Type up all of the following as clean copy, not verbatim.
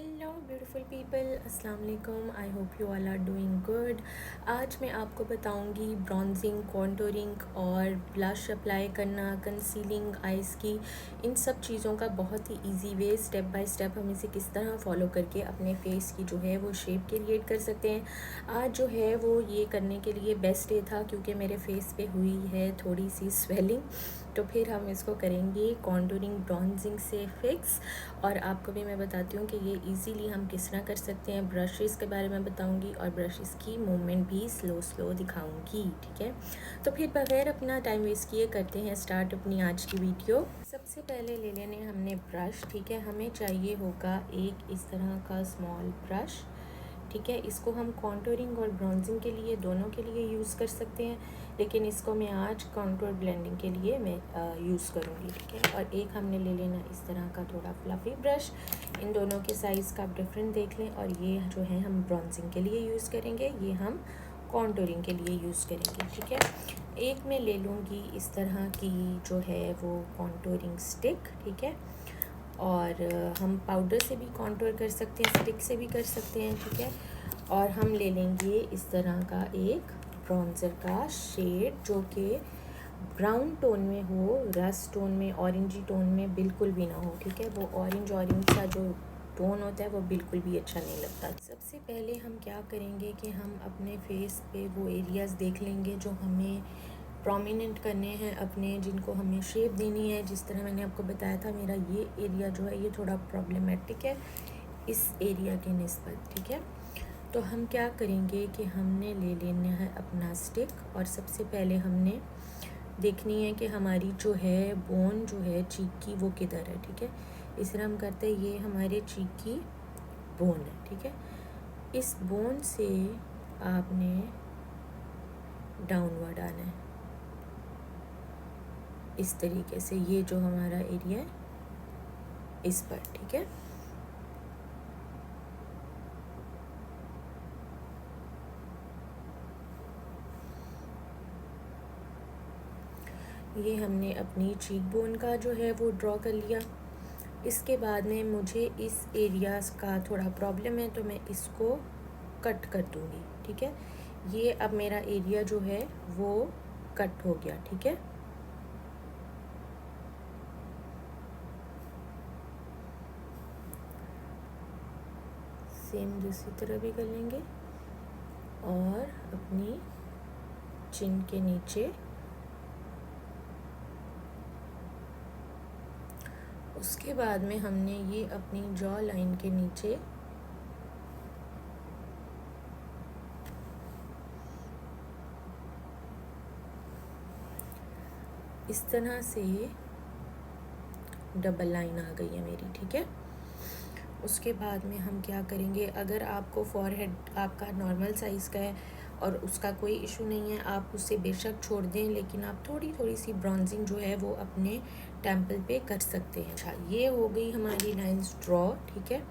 Hello beautiful people, अस्सलाम वालेकुम। I hope you all are doing good. आज मैं आपको बताऊंगी ब्रॉन्जिंग, कॉन्टूरिंग और ब्लश अप्लाई करना, कंसीलिंग आइज़ की, इन सब चीज़ों का बहुत ही easy way, step by step हम इसे किस तरह फॉलो करके अपने फेस की जो है वो शेप क्रिएट कर सकते हैं। आज जो है वो ये करने के लिए बेस्ट डे था क्योंकि मेरे फेस पे हुई है थोड़ी सी स्वेलिंग, तो फिर हम इसको करेंगे कॉन्टूरिंग ब्रॉन्जिंग से फिक्स। और आपको भी मैं बताती हूँ कि ये इजीली हम किस तरह कर सकते हैं। ब्रशेस के बारे में बताऊँगी और ब्रशेस की मूवमेंट भी स्लो स्लो दिखाऊँगी, ठीक है। तो फिर बगैर अपना टाइम वेस्ट किए करते हैं स्टार्ट अपनी आज की वीडियो। सबसे पहले ले लेने हमने ब्रश, ठीक है। हमें चाहिए होगा एक इस तरह का स्मॉल ब्रश, ठीक है। इसको हम कॉन्टूरिंग और ब्रॉन्जिंग के लिए दोनों के लिए यूज़ कर सकते हैं, लेकिन इसको मैं आज कॉन्टूर ब्लेंडिंग के लिए मैं यूज़ करूँगी, ठीक है। और एक हमने ले लेना इस तरह का थोड़ा फ्लफ़ी ब्रश। इन दोनों के साइज़ का आप डिफरेंट देख लें। और ये जो है हम ब्रॉन्जिंग के लिए यूज़ करेंगे, ये हम कॉन्टूरिंग के लिए यूज़ करेंगे, ठीक है। एक मैं ले लूँगी इस तरह की जो है वो कॉन्टूरिंग स्टिक, ठीक है। और हम पाउडर से भी कॉन्टूर कर सकते हैं, स्टिक से भी कर सकते हैं, ठीक है। और हम ले लेंगे इस तरह का एक ब्रॉन्ज़र का शेड जो कि ब्राउन टोन में हो, रस्ट टोन में, ऑरेंजी टोन में बिल्कुल भी ना हो, ठीक है। वो ऑरेंज सा जो टोन होता है वो बिल्कुल भी अच्छा नहीं लगता। सबसे पहले हम क्या करेंगे कि हम अपने फेस पे वो एरियाज़ देख लेंगे जो हमें प्रोमिनेंट करने हैं अपने, जिनको हमें शेप देनी है। जिस तरह मैंने आपको बताया था, मेरा ये एरिया जो है ये थोड़ा प्रॉब्लमेटिक है इस एरिया के निस्बत, ठीक है। तो हम क्या करेंगे कि हमने ले लेना है अपना स्टिक और सबसे पहले हमने देखनी है कि हमारी जो है बोन जो है चीक की वो किधर है, ठीक है। इस तरह हम करते हैं, ये हमारे चीक की बोन है, ठीक है। इस बोन से आपने डाउनवर्ड आना है इस तरीके से, ये जो हमारा एरिया है इस पर, ठीक है। ये हमने अपनी चीक बोन का जो है वो ड्रॉ कर लिया। इसके बाद में मुझे इस एरियाज़ का थोड़ा प्रॉब्लम है तो मैं इसको कट कर दूँगी, ठीक है। ये अब मेरा एरिया जो है वो कट हो गया, ठीक है। सेम दूसरी तरह भी कर लेंगे और अपनी चिन के नीचे, उसके बाद में हमने ये अपनी जॉ लाइन के नीचे इस तरह से डबल लाइन आ गई है मेरी, ठीक है। उसके बाद में हम क्या करेंगे, अगर आपको फॉरहेड आपका नॉर्मल साइज़ का है और उसका कोई इशू नहीं है, आप उसे बेशक छोड़ दें, लेकिन आप थोड़ी थोड़ी सी ब्रॉन्जिंग जो है वो अपने टेम्पल पे कर सकते हैं। अच्छा, ये हो गई हमारी लाइंस ड्रॉ, ठीक है।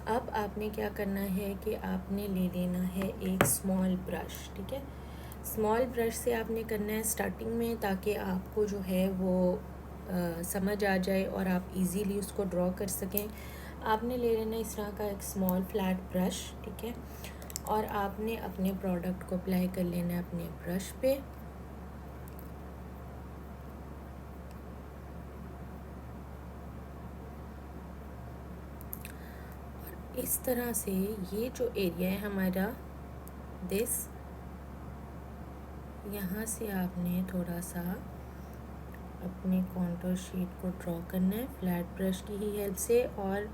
अब आपने क्या करना है कि आपने ले लेना है एक स्मॉल ब्रश, ठीक है। स्मॉल ब्रश से आपने करना है स्टार्टिंग में, ताकि आपको जो है वो समझ आ जाए और आप इजीली उसको ड्रॉ कर सकें। आपने ले लेना इस तरह का एक स्मॉल फ्लैट ब्रश, ठीक है। और आपने अपने प्रोडक्ट को अप्लाई कर लेना है अपने ब्रश पे। और इस तरह से ये जो एरिया है हमारा दिस, यहाँ से आपने थोड़ा सा अपने कॉन्टूर शीट को ड्रॉ करना है फ्लैट ब्रश की ही हेल्प से। और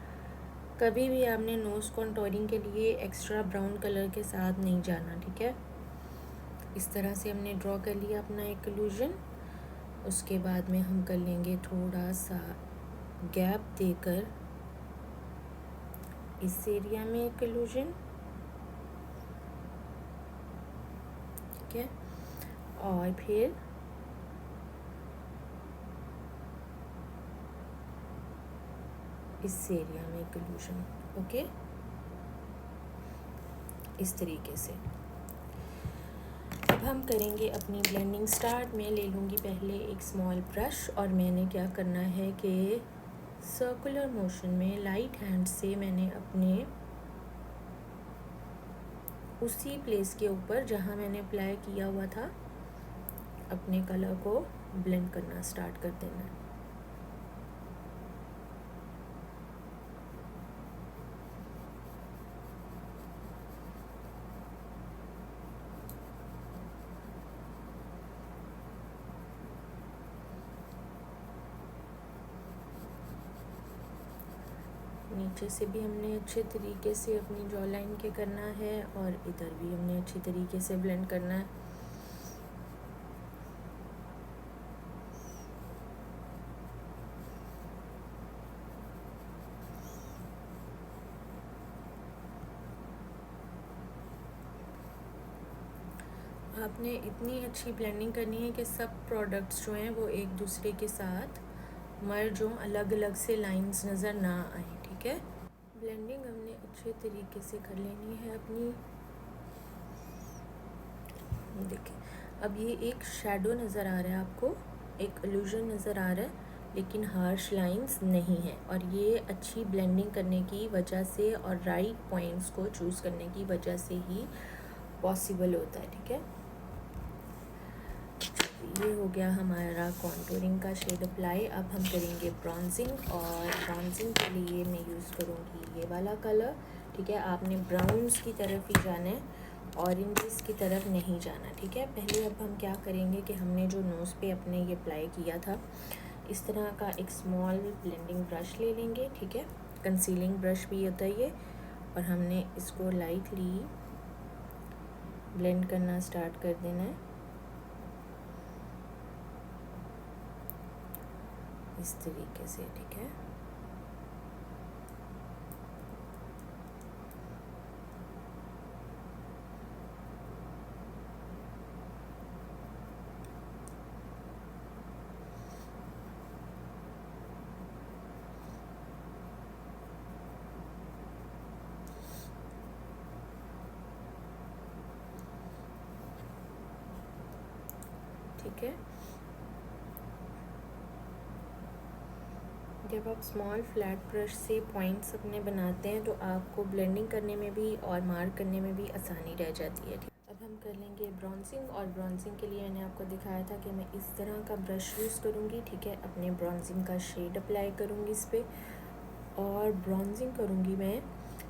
कभी भी आपने नोज़ कॉन्टूरिंग के लिए एक्स्ट्रा ब्राउन कलर के साथ नहीं जाना, ठीक है। इस तरह से हमने ड्रॉ कर लिया अपना एक इल्यूजन। उसके बाद में हम कर लेंगे थोड़ा सा गैप देकर इस एरिया में एक इल्यूजन, ठीक है। और फिर इस एरिया में एक इल्यूजन, ओके, इस तरीके से। अब हम करेंगे अपनी ब्लेंडिंग स्टार्ट। मैं ले लूँगी पहले एक स्मॉल ब्रश और मैंने क्या करना है कि सर्कुलर मोशन में लाइट हैंड से मैंने अपने उसी प्लेस के ऊपर जहाँ मैंने अप्लाई किया हुआ था अपने कलर को ब्लेंड करना स्टार्ट कर देना है। नीचे से भी हमने अच्छे तरीके से अपनी जॉ लाइन के करना है और इधर भी हमने अच्छी तरीके से ब्लेंड करना है। आपने इतनी अच्छी ब्लेंडिंग करनी है कि सब प्रोडक्ट्स जो हैं वो एक दूसरे के साथ मर्ज हों, अलग अलग से लाइंस नज़र ना आए। ठीक है, ब्लेंडिंग हमने अच्छे तरीके से कर लेनी है अपनी। देखिए अब ये एक शैडो नज़र आ रहा है आपको, एक इल्यूजन नज़र आ रहा है, लेकिन हार्श लाइंस नहीं है। और ये अच्छी ब्लेंडिंग करने की वजह से और राइट पॉइंट्स को चूज़ करने की वजह से ही पॉसिबल होता है। ठीक है, ये हो गया हमारा कॉन्टूरिंग का शेड अप्लाई। अब हम करेंगे ब्रॉन्जिंग, और ब्रॉन्जिंग के लिए मैं यूज़ करूँगी ये वाला कलर। ठीक है, आपने ब्राउन्स की तरफ ही जाना है, ऑरेंजेस की तरफ नहीं जाना। ठीक है, पहले अब हम क्या करेंगे कि हमने जो नोज़ पे अपने ये अप्लाई किया था, इस तरह का एक स्मॉल ब्लेंडिंग ब्रश ले लेंगे। ठीक है, कंसीलिंग ब्रश भी होता है ये, और हमने इसको लाइटली ब्लेंड करना स्टार्ट कर देना है इस तरीके से। ठीक है, ठीक है। जब आप स्मॉल फ्लैट ब्रश से पॉइंट्स अपने बनाते हैं तो आपको ब्लेंडिंग करने में भी और मार्क करने में भी आसानी रह जाती है। अब हम कर लेंगे ब्रॉन्जिंग, और ब्रॉन्जिंग के लिए मैंने आपको दिखाया था कि मैं इस तरह का ब्रश यूज़ करूँगी। ठीक है, अपने ब्रॉन्जिंग का शेड अप्लाई करूँगी इस पर, और ब्रॉन्जिंग करूँगी मैं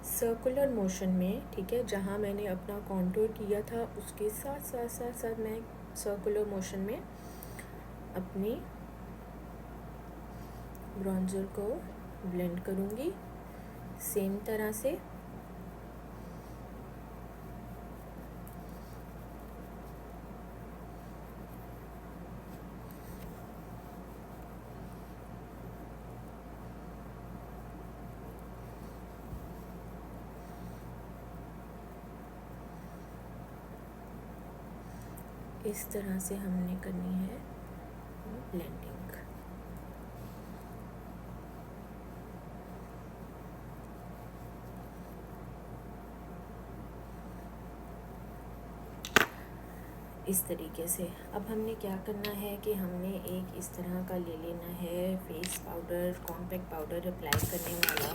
सर्कुलर मोशन में। ठीक है, जहाँ मैंने अपना कॉन्टूर किया था उसके साथ साथ साथ साथ मैं सर्कुलर मोशन में अपनी ब्रॉन्जर को ब्लेंड करूँगी सेम तरह से। इस तरह से हमने करनी है ब्लेंडिंग। इस तरीके से अब हमने क्या करना है कि हमने एक इस तरह का ले लेना है face powder, compact powder apply करने वाला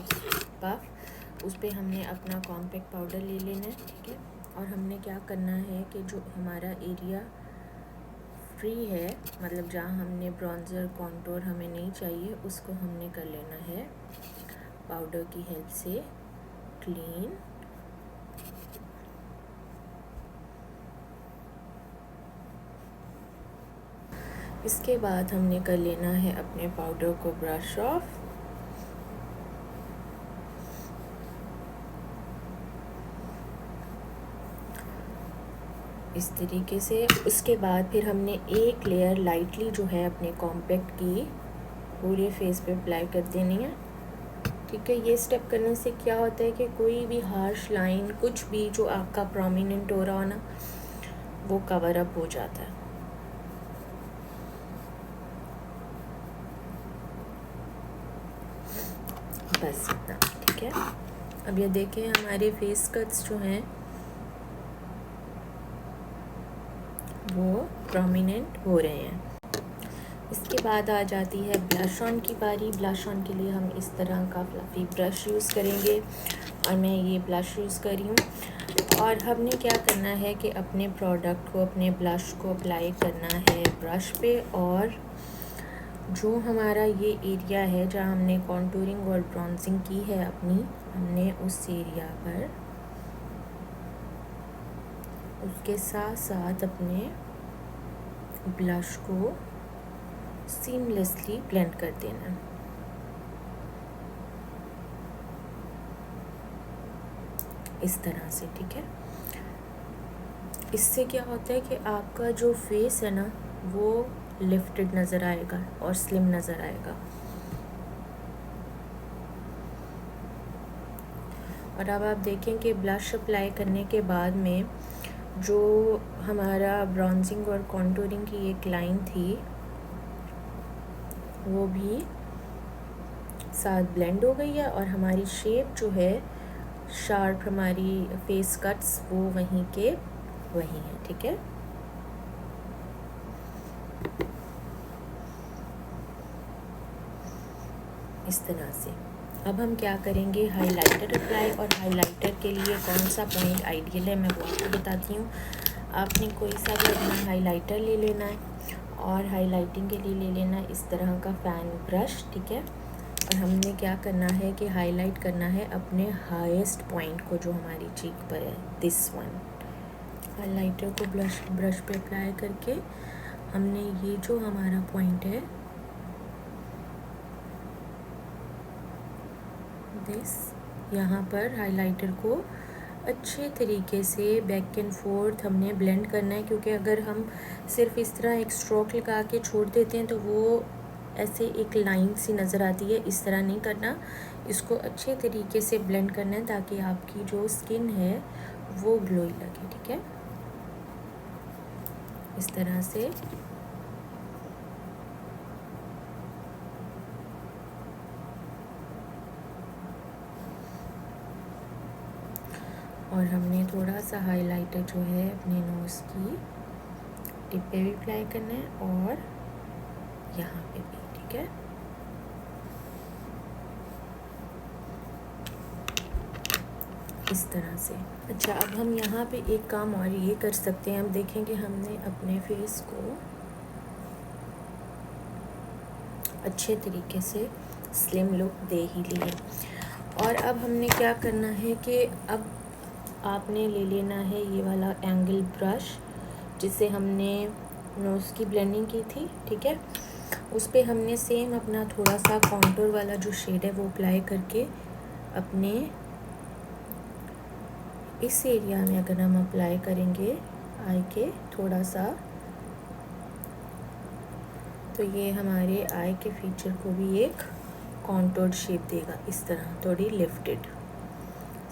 पफ। उस पर हमने अपना कॉम्पैक्ट पाउडर ले लेना है। ठीक है, और हमने क्या करना है कि जो हमारा एरिया फ्री है, मतलब जहाँ हमने ब्रॉन्ज़र कॉन्टूर हमें नहीं चाहिए, उसको हमने कर लेना है पाउडर की हेल्प से क्लीन। इसके बाद हमने कर लेना है अपने पाउडर को ब्रश ऑफ। इस तरीके से। उसके बाद फिर हमने एक लेयर लाइटली जो है अपने कॉम्पैक्ट की पूरे फेस पे अप्लाई कर देनी है। ठीक है, ये स्टेप करने से क्या होता है कि कोई भी हार्श लाइन, कुछ भी जो आपका प्रोमिनेंट हो रहा हो ना, वो कवर अप हो जाता है। बस इतना। ठीक है, अब ये देखें हमारे फेस कट्स जो हैं वो प्रोमिनेंट हो रहे हैं। इसके बाद आ जाती है ब्लश ऑन की बारी। ब्लश ऑन के लिए हम इस तरह का फ्लफ़ी ब्रश यूज़ करेंगे और मैं ये ब्लश यूज़ कर रही हूँ। और हमने क्या करना है कि अपने प्रोडक्ट को, अपने ब्लश को अप्लाई करना है ब्रश पे, और जो हमारा ये एरिया है जहाँ हमने कॉन्टूरिंग और ब्रॉन्जिंग की है अपनी, हमने उस एरिया पर उसके साथ साथ अपने ब्लश को सीमलेसली ब्लेंड कर देना। इस तरह से, ठीक है। इससे क्या होता है कि आपका जो फेस है ना वो लिफ्टेड नज़र आएगा और स्लिम नज़र आएगा। और अब आप देखें कि ब्लश अप्लाई करने के बाद में जो हमारा ब्रॉन्जिंग और कॉन्टूरिंग की एक लाइन थी वो भी साथ ब्लेंड हो गई है, और हमारी शेप जो है शार्प, हमारी फेस कट्स वो वहीं के वहीं है, ठीक है। इस तरह से अब हम क्या करेंगे, हाइलाइटर अप्लाई। और हाइलाइटर के लिए कौन सा पॉइंट आइडियल है मैं वो आपको बताती हूँ। आपने कोई सा भी अपना हाइलाइटर ले लेना है और हाइलाइटिंग के लिए ले लेना है इस तरह का फ़ैन ब्रश, ठीक है। और हमने क्या करना है कि हाईलाइट करना है अपने हाईएस्ट पॉइंट को जो हमारी चीक पर है, दिस वन। हाइलाइटर को ब्रश पे अप्लाई करके हमने ये जो हमारा पॉइंट है दिस, यहाँ पर हाइलाइटर को अच्छे तरीके से बैक एंड फोर्थ हमने ब्लेंड करना है, क्योंकि अगर हम सिर्फ इस तरह एक स्ट्रोक लगा के छोड़ देते हैं तो वो ऐसे एक लाइन सी नज़र आती है। इस तरह नहीं करना, इसको अच्छे तरीके से ब्लेंड करना है ताकि आपकी जो स्किन है वो ग्लोई लगे, ठीक है। इस तरह से और हमने थोड़ा सा हाइलाइटर जो है अपने नोज़ की टिप पे भी अप्लाई करना है और यहाँ पे भी, ठीक है। इस तरह से। अच्छा, अब हम यहाँ पे एक काम और ये कर सकते हैं। हम देखेंगे हमने अपने फेस को अच्छे तरीके से स्लिम लुक दे ही ली। और अब हमने क्या करना है कि अब आपने ले लेना है ये वाला एंगल ब्रश जिससे हमने नोज़ की ब्लेंडिंग की थी, ठीक है। उस पर हमने सेम अपना थोड़ा सा कॉन्टूर वाला जो शेड है वो अप्लाई करके अपने इस एरिया में अगर हम अप्लाई करेंगे आई के थोड़ा सा, तो ये हमारे आई के फीचर को भी एक कॉन्टूर्ड शेप देगा, इस तरह थोड़ी लिफ्टेड।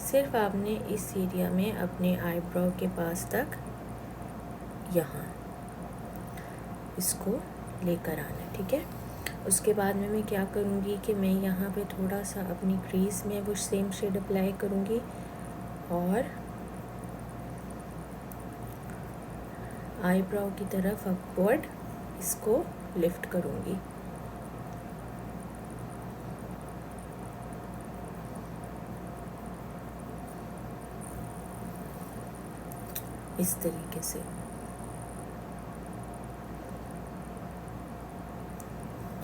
सिर्फ आपने इस एरिया में अपने आईब्रो के पास तक यहाँ इसको लेकर आना, ठीक है। उसके बाद में मैं क्या करूँगी कि मैं यहाँ पे थोड़ा सा अपनी क्रीज में वो सेम शेड अप्लाई करूँगी और आईब्रो की तरफ अपवर्ड इसको लिफ्ट करूँगी। इस तरीके से,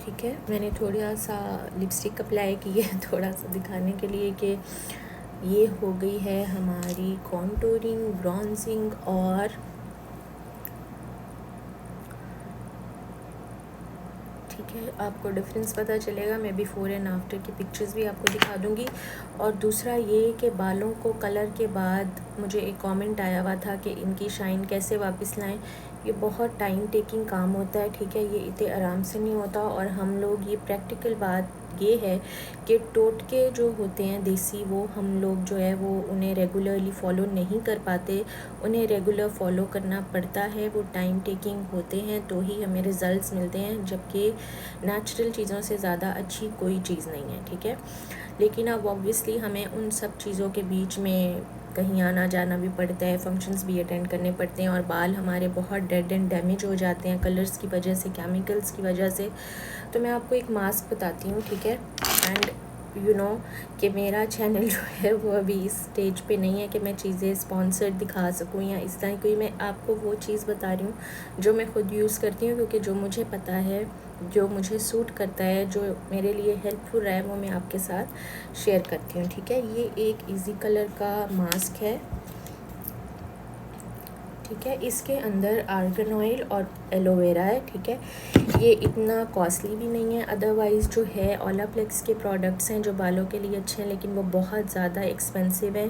ठीक है। मैंने थोड़ा सा लिपस्टिक अप्लाई की है थोड़ा सा दिखाने के लिए कि ये हो गई है हमारी कॉन्टूरिंग, ब्रॉन्जिंग और ठीक है, आपको डिफरेंस पता चलेगा। मैं बिफ़ोर एंड आफ्टर की पिक्चर्स भी आपको दिखा दूँगी। और दूसरा ये कि बालों को कलर के बाद मुझे एक कमेंट आया हुआ था कि इनकी शाइन कैसे वापस लाएं। ये बहुत टाइम टेकिंग काम होता है, ठीक है। ये इतने आराम से नहीं होता। और हम लोग ये प्रैक्टिकल बात ये है कि टोटके जो होते हैं देसी, वो हम लोग जो है वो उन्हें रेगुलरली फॉलो नहीं कर पाते। उन्हें रेगुलर फॉलो करना पड़ता है, वो टाइम टेकिंग होते हैं तो ही हमें रिज़ल्ट्स मिलते हैं, जबकि नेचुरल चीज़ों से ज़्यादा अच्छी कोई चीज़ नहीं है, ठीक है। लेकिन अब ऑब्वियसली हमें उन सब चीज़ों के बीच में कहीं आना जाना भी पड़ता है, फंक्शंस भी अटेंड करने पड़ते हैं, और बाल हमारे बहुत डेड एंड डैमेज हो जाते हैं कलर्स की वजह से, केमिकल्स की वजह से। तो मैं आपको एक मास्क बताती हूँ, ठीक है। एंड यू नो कि मेरा चैनल जो है वो अभी इस स्टेज पे नहीं है कि मैं चीज़ें स्पॉन्सर्ड दिखा सकूँ या इस तरह कोई, मैं आपको वो चीज़ बता रही हूँ जो मैं ख़ुद यूज़ करती हूँ, क्योंकि जो मुझे पता है, जो मुझे सूट करता है, जो मेरे लिए हेल्पफुल रहा है, वो मैं आपके साथ शेयर करती हूँ, ठीक है। ये एक इजी कलर का मास्क है, ठीक है। इसके अंदर आर्गन ऑयल और एलोवेरा है, ठीक है। ये इतना कॉस्टली भी नहीं है, अदरवाइज़ जो है ओलाप्लेक्स के प्रोडक्ट्स हैं जो बालों के लिए अच्छे हैं, लेकिन वो बहुत ज़्यादा एक्सपेंसिव हैं।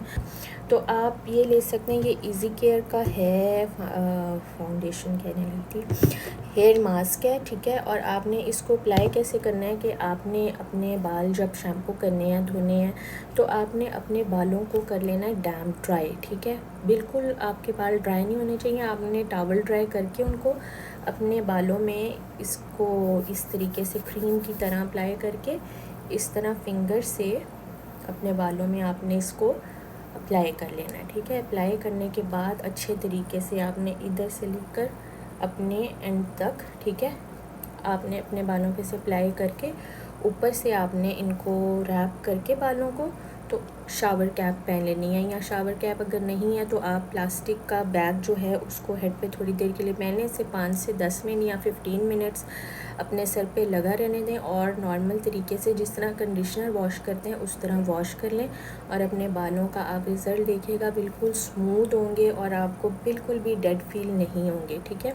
तो आप ये ले सकते हैं। ये इजी केयर का है, फाउंडेशन कहने लगी थी, हेयर मास्क है, ठीक है। और आपने इसको अप्लाई कैसे करना है कि आपने अपने बाल जब शैम्पू करने हैं, धोने हैं, तो आपने अपने बालों को कर लेना है डैम्प ड्राई, ठीक है। बिल्कुल आपके बाल ड्राई नहीं होने चाहिए, आपने टॉवल ड्राई करके उनको अपने बालों में इसको इस तरीके से क्रीम की तरह अप्लाई करके, इस तरह फिंगर से अपने बालों में आपने इसको अप्लाई कर लेना है, ठीक है। अप्लाई करने के बाद अच्छे तरीके से आपने इधर से लेकर अपने एंड तक, ठीक है, आपने अपने बालों पे से अप्लाई करके ऊपर से आपने इनको रैप करके बालों को, तो शावर कैप पहन लेनी है, या शावर कैप अगर नहीं है तो आप प्लास्टिक का बैग जो है उसको हेड पे थोड़ी देर के लिए पहने से 5 से 10 मिनट या 15 मिनट्स अपने सर पे लगा रहने दें, और नॉर्मल तरीके से जिस तरह कंडीशनर वॉश करते हैं उस तरह वॉश कर लें, और अपने बालों का आप रिज़ल्ट देखिएगा, बिल्कुल स्मूथ होंगे और आपको बिल्कुल भी डेड फील नहीं होंगे, ठीक है।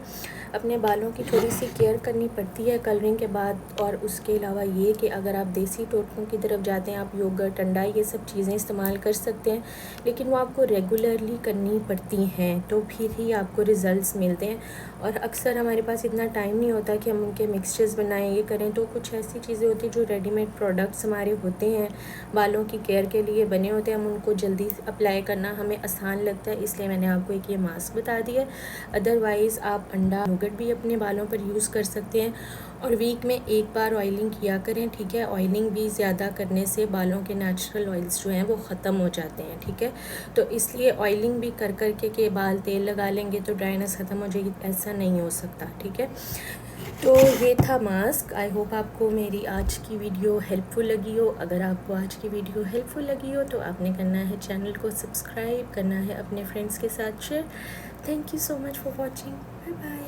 अपने बालों की थोड़ी सी केयर करनी पड़ती है कलरिंग के बाद, और उसके अलावा ये कि अगर आप देसी टोटकों की तरफ जाते हैं, आप योगर्ट, ठंडा, ये सब चीज़ें इस्तेमाल कर सकते हैं, लेकिन वो आपको रेगुलरली करनी पड़ती हैं, तो फिर ही आपको रिज़ल्ट्स मिलते हैं। और अक्सर हमारे पास इतना टाइम नहीं होता कि हम उनके मिक्सचर्स बनाएं, ये करें, तो कुछ ऐसी चीज़ें होती हैं जो रेडीमेड प्रोडक्ट्स हमारे होते हैं, बालों की केयर के लिए बने होते हैं, हम उनको जल्दी अप्लाई करना हमें आसान लगता है, इसलिए मैंने आपको एक ये मास्क बता दिया। अदरवाइज़ आप अंडा योगर्ट भी अपने बालों पर यूज़ कर सकते हैं, और वीक में एक बार ऑयलिंग किया करें, ठीक है। ऑयलिंग भी ज़्यादा करने से बालों के नेचुरल ऑयल्स जो हैं वो ख़त्म हो जाते हैं, ठीक है। तो इसलिए ऑयलिंग भी कर कर के बाल तेल लगा लेंगे तो ड्राइनेस ख़त्म हो जाएगी, ऐसा नहीं हो सकता, ठीक है। तो ये था मास्क। आई होप आपको मेरी आज की वीडियो हेल्पफुल लगी हो। अगर आपको आज की वीडियो हेल्पफुल लगी हो तो आपने करना है चैनल को सब्सक्राइब, करना है अपने फ्रेंड्स के साथ share. Thank you so much for watching. Bye bye.